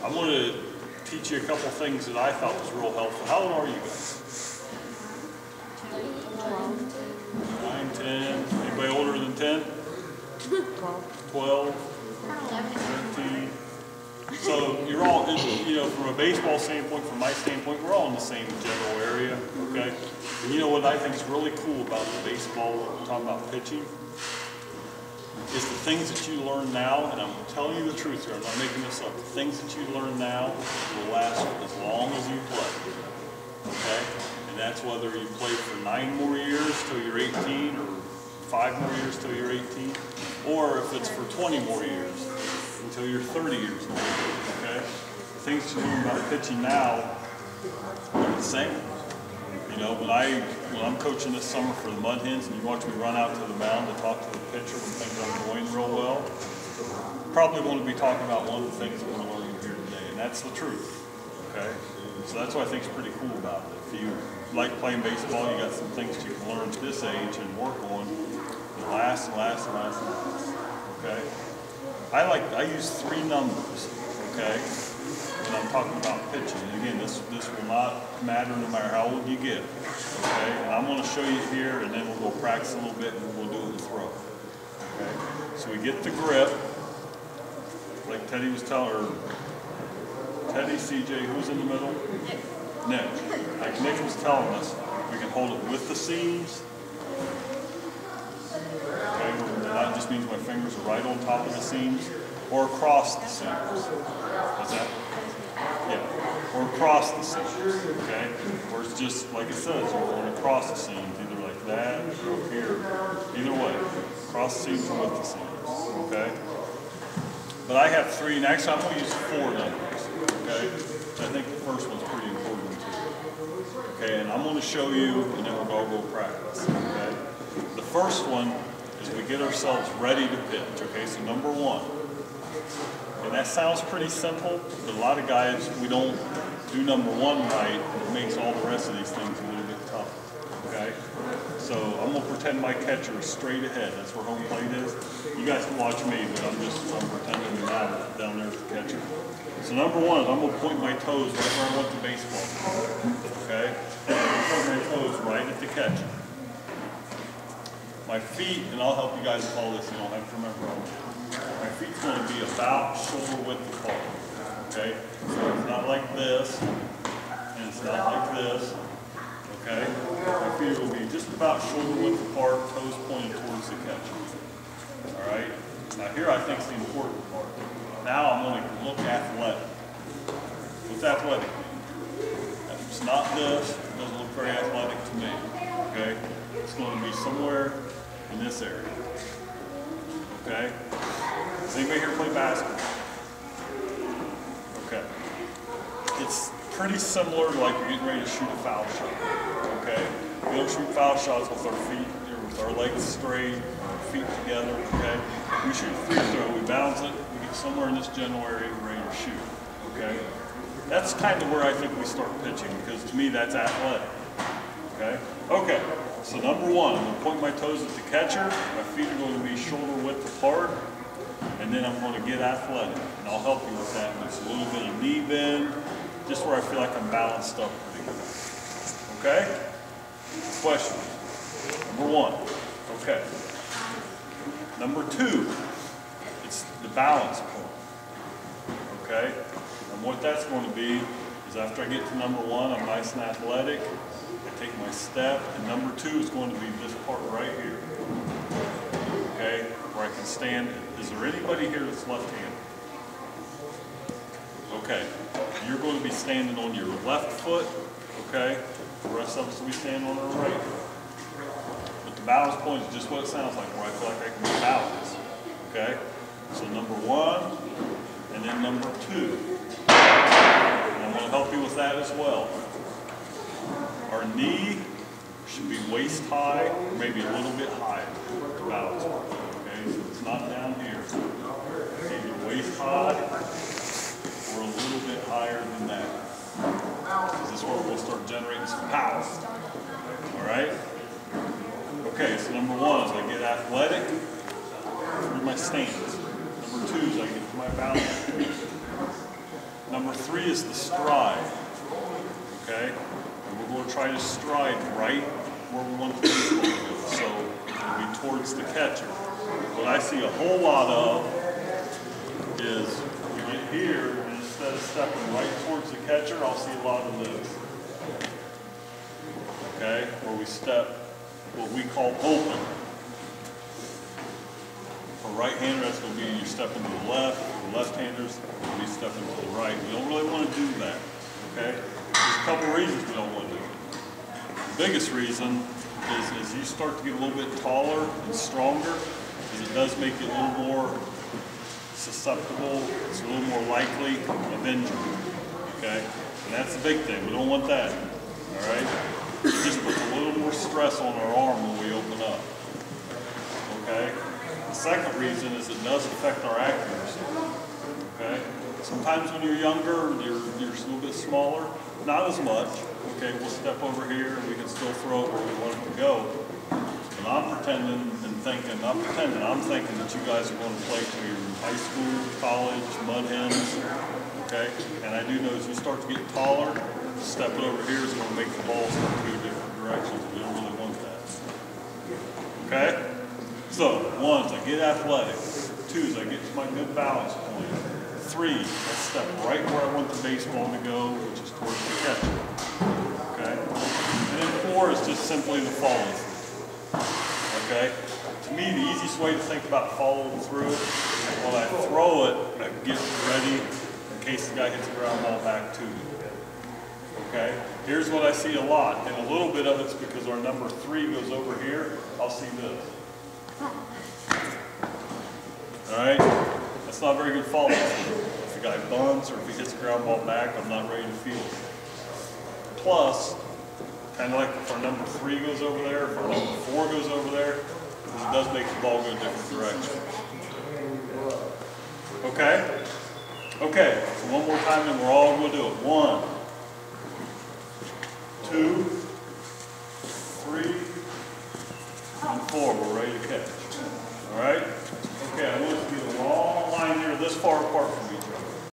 I'm going to teach you a couple things that I thought was real helpful. How old are you guys? 9, 10. Anybody older than 10? 12. 13. So you're all, you know, from a baseball standpoint, from my standpoint, we're all in the same general area, okay? And you know what I think is really cool about the baseball, we're talking about pitching, is the things that you learn now, and I'm telling you the truth here, I'm not making this up, the things that you learn now will last as long as you play, okay? And that's whether you play for 9 more years till you're 18, or 5 more years till you're 18, or if it's for 20 more years until you're 30 years old, okay? The things you learn about pitching now are the same. You know, when I'm coaching this summer for the Mud Hens and you watch me run out to the mound to talk to the pitcher when things aren't going real well, probably going to be talking about one of the things that we're learning here today, and that's the truth, okay? So that's what I think is pretty cool about it. If you like playing baseball, you got some things you can learn at this age and work on that last and last and last and last, okay? I use 3 numbers, okay? And I'm talking about pitching. And again, this will not matter no matter how old you get, okay? And I'm going to show you here, and then we'll go practice a little bit, and we'll do it in the throw, okay? So we get the grip, like Teddy was telling her. Teddy, CJ, who's in the middle? Nick. Like Nick was telling us, we can hold it with the seams. Okay, that just means my fingers are right on top of the seams, or across the seams. Is that? Yeah, or across the seams, okay? Or it's just, like it says, you're going across the seams, either like that, or up here, either way. Across the seams or with the seams, okay? But I have 3, and actually I'm going to use 4 numbers, okay? I think the first one's pretty important too. Okay, and I'm going to show you, and then we'll go practice, okay? The first one is we get ourselves ready to pitch, okay? So number 1. And that sounds pretty simple, but a lot of guys, we don't do number 1 right, and it makes all the rest of these things a little bit tough, okay? So I'm going to pretend my catcher is straight ahead. That's where home plate is. You guys can watch me, but I'm pretending to now down there as the catcher. So number 1 is I'm going to point my toes right where I want the baseball, okay? I'm going to point my toes right at the catcher. My feet, and I'll help you guys with all this, you don't have to remember all of it. My feet's going to be about shoulder width apart, okay? So it's not like this, and it's not like this, okay? My feet will be just about shoulder width apart, toes pointed towards the catcher, all right? Now here I think is the important part. Now I'm going to look athletic. What's athletic mean? If it's not this, it doesn't look very athletic to me, okay? It's going to be somewhere in this area, okay? Does anybody here play basketball? Okay. It's pretty similar to like you're getting ready to shoot a foul shot, okay? We don't shoot foul shots with our feet, or with our legs straight, our feet together, okay? We shoot a free throw, we bounce it, we get somewhere in this general area we're ready to shoot, okay? That's kind of where I think we start pitching, because to me that's athletic, okay? Okay, so number 1, I'm going to point my toes at the catcher, my feet are going to be shoulder width apart, and then I'm going to get athletic, and I'll help you with that. It's a little bit of knee bend, just where I feel like I'm balanced up pretty good. Okay? Question. Number 1. Okay. Number 2, it's the balance point. Okay? And what that's going to be is after I get to number 1, I'm nice and athletic. I take my step, and number 2 is going to be this part right here. Okay? Where I can stand. Is there anybody here that's left-handed? Okay. You're going to be standing on your left foot, okay? The rest of us will be standing on our right foot. But the balance point is just what it sounds like, where I feel like I can be balanced, okay? So number 1, and then number 2. And I'm going to help you with that as well. Our knee should be waist high, or maybe a little bit higher to balance. Okay, so it's not down here. It's either waist high or a little bit higher than that. Because this is where we'll start generating some power. All right? Okay, so number 1 is I get athletic through my stance. Number 2 is I get to my balance. Number 3 is the stride, okay? And we're going to try to stride right where we want the baseball to go, so it'll be towards the catcher. What I see a whole lot of is we get here, and instead of stepping right towards the catcher, I'll see a lot of this. Okay, where we step what we call open. For right-hander, that's going to be you're stepping to the left. For left-handers, you'll be stepping to the right. We don't really want to do that. Okay, there's a couple reasons we don't want to do it. The biggest reason is as you start to get a little bit taller and stronger, is it does make you a little more susceptible. It's a little more likely of injury. Okay, and that's the big thing. We don't want that. All right. It just puts a little more stress on our arm when we open up. Okay? The second reason is it does affect our accuracy. Okay? Sometimes when you're younger, you're a little bit smaller, not as much. Okay, we'll step over here and we can still throw it where we want it to go. And I'm thinking that you guys are going to play till you're in high school, college, mud hens. Okay? And I do know as you start to get taller, stepping over here is going to make the ball start to go different directions. We don't really want that. Okay? So, 1 is I get athletic. 2 is I get to my good balance point. 3, I step right where I want the baseball to go, which is towards the catcher. Okay? And then 4 is just simply the follow through. Okay? To me, the easiest way to think about following through it is when I throw it, I get ready in case the guy hits the ground ball back to me. Okay, here's what I see a lot, and a little bit of it's because our number 3 goes over here. I'll see this. All right, that's not very good follow. If the guy bunts or if he hits the ground ball back, I'm not ready to field it. Plus, kind of like if our number 3 goes over there, if our number 4 goes over there, it does make the ball go a different direction. Okay? Okay, so one more time and we're all going to do it. 1, 2, 3, and 4. We're ready to catch. All right? Okay, I want it to be a long line here this far apart from